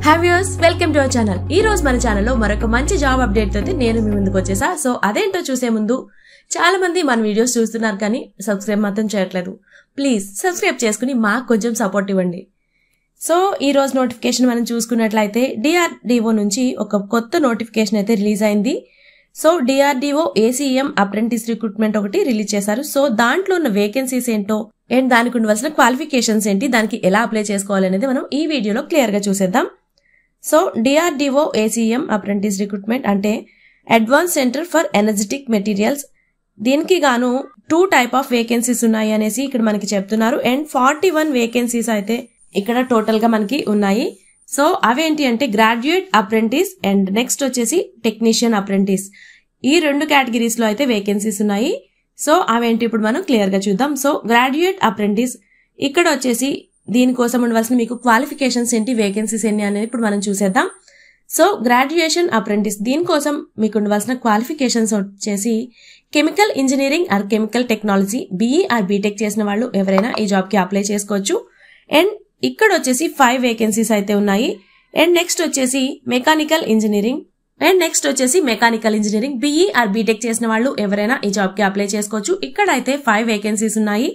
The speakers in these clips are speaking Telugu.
Hi viewers, welcome to our channel. ఈ రోజు మన ఛానల్లో మరొక మంచి జాబ్ అప్డేట్ తోటి నేను మీ ముందుకు వచ్చేసా. సో అదేంటో చూసే ముందు చాలా మంది మన వీడియోస్ చూస్తున్నారు కానీ సబ్స్క్రైబ్ మాత్రం చేయట్లేదు. ప్లీజ్ సబ్స్క్రైబ్ చేసుకుని మాకు కొంచెం సపోర్ట్ ఇవ్వండి. సో ఈ రోజు నోటిఫికేషన్ మనం చూసుకున్నట్లయితే DRDO నుంచి ఒక కొత్త నోటిఫికేషన్ అయితే రిలీజ్ అయింది. So DRDO ACM apprentice recruitment ఒకటి రిలీజ్ చేశారు. సో దాంట్లో ఉన్న వేకెన్సీస్ ఏంటో అండ్ దానికి ఉండవలసిన క్వాలిఫికేషన్స్ ఏంటి, దానికి ఎలా అప్లై చేసుకోవాలనేది మనం ఈ వీడియోలో క్లియర్ గా చూసేద్దాం. So DRDO ACM apprentice recruitment అంటే advance centre for energetic materials. దీనికి గాను 2 టైప్ ఆఫ్ వేకెన్సీస్ ఉన్నాయి అనేసి ఇక్కడ మనకి చెప్తున్నారు. అండ్ 41 వేకెన్సీస్ అయితే ఇక్కడ టోటల్ గా మనకి ఉన్నాయి. సో అవేంటి అంటే గ్రాడ్యుయేట్ అప్రెంటిస్ అండ్ నెక్స్ట్ వచ్చేసి టెక్నీషియన్ అప్రెంటిస్. ఈ 2 కేటగిరీస్ లో అయితే వేకెన్సీస్ ఉన్నాయి. సో అవేంటి ఇప్పుడు మనం క్లియర్ గా చూద్దాం. సో గ్రాడ్యుయేట్ అప్రెంటిస్ ఇక్కడ వచ్చేసి దీనికోసం ఉండవలసిన మీకు క్వాలిఫికేషన్స్ ఏంటి, వేకెన్సీస్ ఎన్ని అనేది ఇప్పుడు మనం చూసేద్దాం. సో గ్రాడ్యుయేషన్ అప్రెంటిస్ దీనికోసం మీకు ఉండవలసిన క్వాలిఫికేషన్స్ వచ్చేసి chemical engineering or chemical technology, BE or BTech చేసిన వాళ్ళు ఎవరైనా ఈ జాబ్ కి అప్లై చేసుకోవచ్చు. అండ్ ఇక్కడ వచ్చేసి 5 వేకెన్సీస్ అయితే ఉన్నాయి. అండ్ నెక్స్ట్ వచ్చేసి mechanical engineering BE or BTech చేసిన వాళ్ళు ఎవరైనా ఈ జాబ్ కి అప్లై చేసుకోవచ్చు. ఇక్కడ అయితే 5 వేకెన్సీస్ ఉన్నాయి.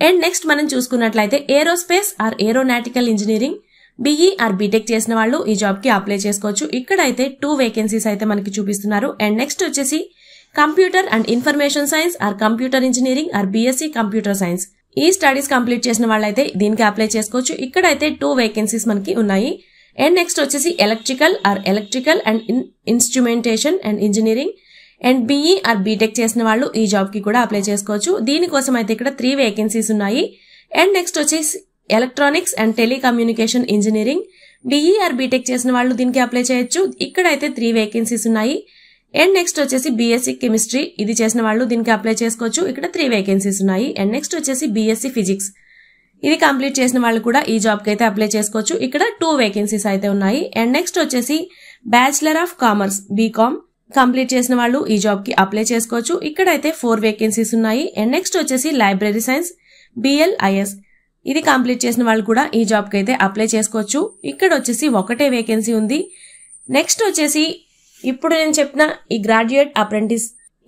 అండ్ నెక్స్ట్ మనం చూసుకున్నట్లయితే aerospace or aeronautical engineering BE or BTech చేసిన వాళ్ళు ఈ జాబ్ కి అప్లై చేసుకోవచ్చు. ఇక్కడ అయితే 2 వేకెన్సీస్ అయితే మనకి చూపిస్తున్నారు. అండ్ నెక్స్ట్ వచ్చేసి computer and information science or computer engineering or BSc computer science. ఈ స్టడీస్ కంప్లీట్ చేసిన వాళ్ళైతే దీనికి అప్లై చేసుకోవచ్చు. ఇక్కడైతే 2 వేకెన్సీస్ మనకి ఉన్నాయి. అండ్ నెక్స్ట్ వచ్చేసి electrical and instrumentation and engineering and BE or BTech చేసిన వాళ్ళు ఈ జాబ్ కి కూడా అప్లై చేసుకోవచ్చు. దీనికోసం అయితే ఇక్కడ 3 వేకెన్సీస్ ఉన్నాయి. అండ్ నెక్స్ట్ వచ్చేసి electronics and telecommunication engineering BE or BTech చేసిన వాళ్ళు దీనికి అప్లై చేయొచ్చు. ఇక్కడైతే 3 వేకెన్సీస్ ఉన్నాయి. అండ్ నెక్స్ట్ వచ్చేసి BSc కెమిస్ట్రీ ఇది చేసిన వాళ్ళు దీనికి అప్లై చేసుకోవచ్చు. ఇక్కడ 3 వేకెన్సీస్ ఉన్నాయి. అండ్ నెక్స్ట్ వచ్చేసి BSc ఫిజిక్స్ ఇది కంప్లీట్ చేసిన వాళ్ళు కూడా ఈ జాబ్ కి అయితే అప్లై చేసుకోవచ్చు. ఇక్కడ 2 వేకెన్సీస్ అయితే ఉన్నాయి. అండ్ నెక్స్ట్ వచ్చేసి bachelor of commerce BCom complete చేసిన వాళ్ళు ఈ జాబ్ కి అప్లై చేసుకోవచ్చు. ఇక్కడైతే 4 వేకెన్సీస్ ఉన్నాయి. అండ్ నెక్స్ట్ వచ్చేసి లైబ్రరీ సైన్స్ BLIS ఇది కంప్లీట్ చేసిన వాళ్ళు కూడా ఈ జాబ్ కి అయితే అప్లై చేసుకోవచ్చు. ఇక్కడ వచ్చేసి 1 వేకెన్సీ ఉంది. నెక్స్ట్ వచ్చేసి ఇప్పుడు నేను చెప్పిన ఈ గ్రాడ్యుయేట్ అప్రెంటిస్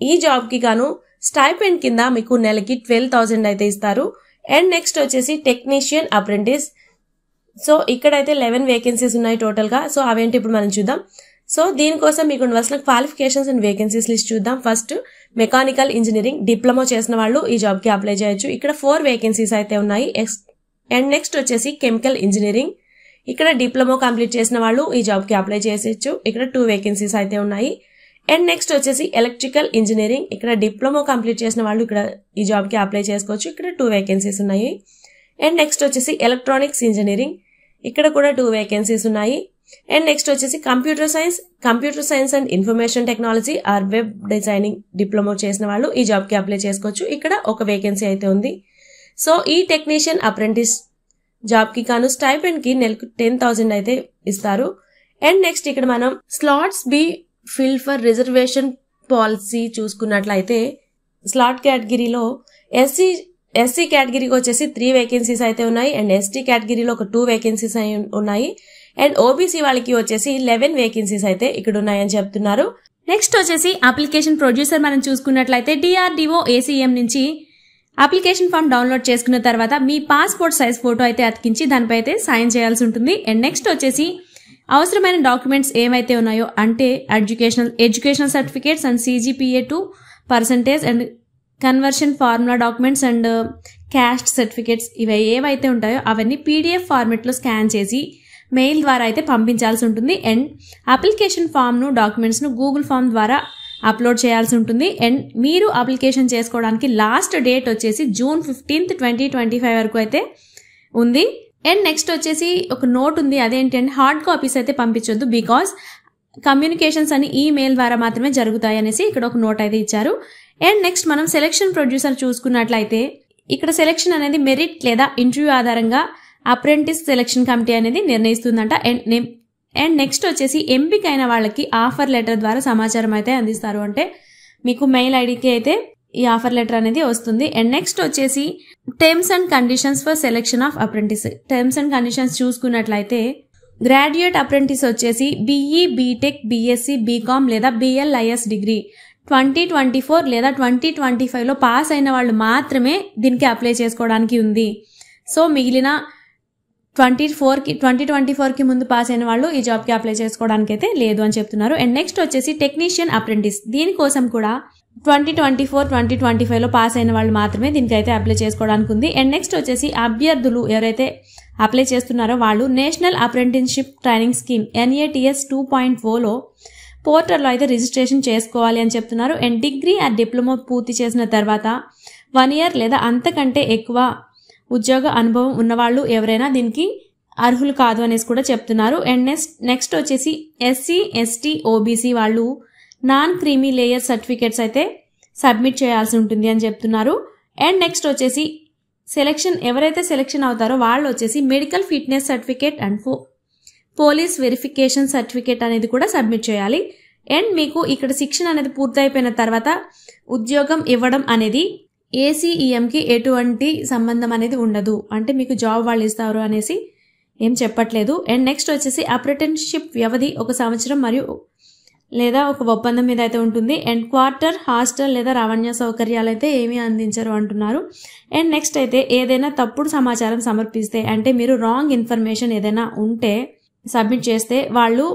ఈ జాబ్ కి గాను స్టైపెండ్ కింద మీకు నెలకి 12,000 అయితే ఇస్తారు. అండ్ నెక్స్ట్ వచ్చేసి టెక్నీషియన్ అప్రెంటిస్. సో ఇక్కడైతే 11 వేకెన్సీస్ ఉన్నాయి టోటల్ గా. సో అవేంటి ఇప్పుడు మనం చూద్దాం. సో దీనికోసం మీకు ఉండవలసిన క్వాలిఫికేషన్స్ అండ్ వేకెన్సీస్ లిస్ట్ చూద్దాం. ఫస్ట్ మెకానికల్ ఇంజనీరింగ్ డిప్లొమా చేసిన వాళ్ళు ఈ జాబ్ కి అప్లై చేయొచ్చు. ఇక్కడ 4 వేకెన్సీస్ అయితే ఉన్నాయి. అండ్ నెక్స్ట్ వచ్చేసి కెమికల్ ఇంజనీరింగ్ ఇక్కడ డిప్లొమా కంప్లీట్ చేసిన వాళ్ళు ఈ జాబ్ కి అప్లై చేసేయచ్చు. ఇక్కడ 2 వేకెన్సీస్ అయితే ఉన్నాయి. అండ్ నెక్స్ట్ వచ్చేసి ఎలక్ట్రికల్ ఇంజనీరింగ్ ఇక్కడ డిప్లొమా కంప్లీట్ చేసిన వాళ్ళు ఇక్కడ ఈ జాబ్ కి అప్లై చేసుకోవచ్చు. ఇక్కడ 2 వేకెన్సీస్ ఉన్నాయి. అండ్ నెక్స్ట్ వచ్చేసి ఎలక్ట్రానిక్స్ ఇంజనీరింగ్ ఇక్కడ కూడా 2 వేకెన్సీస్ ఉన్నాయి. అండ్ నెక్స్ట్ వచ్చేసి computer science and information technology are web designing diploma చేసిన వాళ్ళు ఈ జాబ్ కి అప్లై చేసుకోవచ్చు. ఇక్కడ 1 వేకెన్సీ అయితే ఉంది. సో ఈ టెక్నీషియన్ అప్రెంటిస్ జాబ్ కి కాను స్టైపెండ్ కి నెలకు 10,000 అయితే ఇస్తారు. అండ్ నెక్స్ట్ ఇక్కడ మనం slots be fill for reservation policy చూసుకున్నట్లయితే స్లాట్ కేటగిరీలో ఎస్సీ కేటగిరీకి వచ్చేసి 3 వేకెన్సీస్ అయితే ఉన్నాయి. అండ్ ST కేటగిరీలో ఒక 2 వేకెన్సీస్ ఉన్నాయి. అండ్ OBC వాళ్ళకి వచ్చేసి 11 వేకెన్సీస్ అయితే ఇక్కడ ఉన్నాయని చెప్తున్నారు. నెక్స్ట్ వచ్చేసి అప్లికేషన్ ప్రొడ్యూసర్ మనం చూసుకున్నట్లయితే DRDO ACM నుంచి అప్లికేషన్ ఫామ్ డౌన్లోడ్ చేసుకున్న తర్వాత మీ పాస్పోర్ట్ సైజ్ ఫోటో అయితే అతికించి దానిపై అయితే సైన్ చేయాల్సి ఉంటుంది. అండ్ నెక్స్ట్ వచ్చేసి అవసరమైన డాక్యుమెంట్స్ ఏవైతే ఉన్నాయో అంటే educational certificates and CGPA2% and conversion formula documents and caste certificates ఇవి ఏవైతే ఉంటాయో అవన్నీ PDF ఫార్మెట్ లో స్కాన్ చేసి మెయిల్ ద్వారా అయితే పంపించాల్సి ఉంటుంది. అండ్ అప్లికేషన్ ఫామ్ ను డాక్యుమెంట్స్ ను గూగుల్ ఫామ్ ద్వారా అప్లోడ్ చేయాల్సి ఉంటుంది. అండ్ మీరు అప్లికేషన్ చేసుకోవడానికి లాస్ట్ డేట్ వచ్చేసి June 15th 2025 వరకు అయితే ఉంది. అండ్ నెక్స్ట్ వచ్చేసి ఒక నోట్ ఉంది, అదేంటంటే హార్డ్ కాపీస్ అయితే పంపించొద్దు బికాస్ కమ్యూనికేషన్స్ అని ఈమెయిల్ ద్వారా మాత్రమే జరుగుతాయి అనేసి ఇక్కడ ఒక నోట్ అయితే ఇచ్చారు. అండ్ నెక్స్ట్ మనం సెలక్షన్ ప్రొడ్యూసర్ చూసుకున్నట్లయితే ఇక్కడ సెలక్షన్ అనేది మెరిట్ లేదా ఇంటర్వ్యూ ఆధారంగా అప్రెంటిస్ సెలక్షన్ కమిటీ అనేది నిర్ణయిస్తుందంట. అండ్ నెక్స్ట్ వచ్చేసి ఎంపికైన వాళ్ళకి ఆఫర్ లెటర్ ద్వారా సమాచారం అయితే అందిస్తారు. అంటే మీకు మెయిల్ ఐడికి అయితే ఈ ఆఫర్ లెటర్ అనేది వస్తుంది. అండ్ నెక్స్ట్ వచ్చేసి terms and conditions for selection of apprentice. Terms and conditions చూసుకున్నట్లయితే గ్రాడ్యుయేట్ అప్రెంటిస్ వచ్చేసి బీఈ, బీటెక్, బీఎస్సీ, బీకామ్ లేదా BLIS డిగ్రీ 2024 లేదా 2025లో పాస్ అయిన వాళ్ళు మాత్రమే దీనికి అప్లై చేసుకోవడానికి ఉంది. సో మిగిలిన 2024కి ముందు పాస్ అయిన వాళ్ళు ఈ జాబ్కి అప్లై చేసుకోవడానికి అయితే లేదు అని చెప్తున్నారు. అండ్ నెక్స్ట్ వచ్చేసి టెక్నీషియన్ అప్రెంటిస్, దీనికోసం కూడా 2024, 2025లో పాస్ అయిన వాళ్ళు మాత్రమే దీనికైతే అప్లై చేసుకోవడానికి ఉంది. అండ్ నెక్స్ట్ వచ్చేసి అభ్యర్థులు ఎవరైతే అప్లై చేస్తున్నారో వాళ్ళు national apprenticeship training scheme NATS 2.0లో పోర్టల్లో అయితే రిజిస్ట్రేషన్ చేసుకోవాలి అని చెప్తున్నారు. అండ్ డిగ్రీ ఆర్ డిప్లొమా పూర్తి చేసిన తర్వాత 1 year లేదా అంతకంటే ఎక్కువ ఉద్యోగ అనుభవం ఉన్నవాళ్ళు ఎవరైనా దీనికి అర్హులు కాదు అనేసి కూడా చెప్తున్నారు. అండ్ నెక్స్ట్ వచ్చేసి SC, ST, OBC వాళ్ళు నాన్ క్రీమీ లేయర్ సర్టిఫికేట్స్ అయితే సబ్మిట్ చేయాల్సి ఉంటుంది అని చెప్తున్నారు. అండ్ నెక్స్ట్ వచ్చేసి ఎవరైతే సెలెక్షన్ అవుతారో వాళ్ళు వచ్చేసి medical fitness certificate and police verification certificate అనేది కూడా సబ్మిట్ చేయాలి. అండ్ మీకు ఇక్కడ శిక్షణ అనేది పూర్తయిపోయిన తర్వాత ఉద్యోగం ఇవ్వడం అనేది ACEMకి ఎటువంటి సంబంధం అనేది ఉండదు. అంటే మీకు జాబ్ వాళ్ళు ఇస్తారు అనేసి ఏం చెప్పట్లేదు. అండ్ నెక్స్ట్ వచ్చేసి అప్రెంటిస్షిప్ వ్యవధి 1 సంవత్సరం మరియు లేదా ఒక ఒప్పందం మీద అయితే ఉంటుంది. అండ్ క్వార్టర్, హాస్టల్ లేదా రవాణా సౌకర్యాలు అయితే ఏమీ అందించరు అంటున్నారు. అండ్ నెక్స్ట్ అయితే ఏదైనా తప్పుడు సమాచారం సమర్పిస్తే, అంటే మీరు రాంగ్ ఇన్ఫర్మేషన్ ఏదైనా ఉంటే సబ్మిట్ చేస్తే వాళ్ళు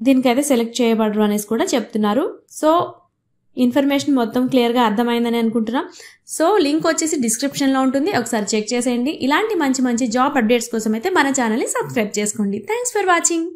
దీనికైతే సెలెక్ట్ చేయబడరు అనేసి కూడా చెప్తున్నారు. సో ఇన్ఫర్మేషన్ మొత్తం క్లియర్గా అర్థమైందని అనుకుంటున్నాం. సో లింక్ వచ్చేసి డిస్క్రిప్షన్లో ఉంటుంది, ఒకసారి చెక్ చేసేయండి. ఇలాంటి మంచి మంచి జాబ్ అప్డేట్స్ కోసం అయితే మన ఛానల్ని సబ్స్క్రైబ్ చేసుకోండి. Thanks for watching.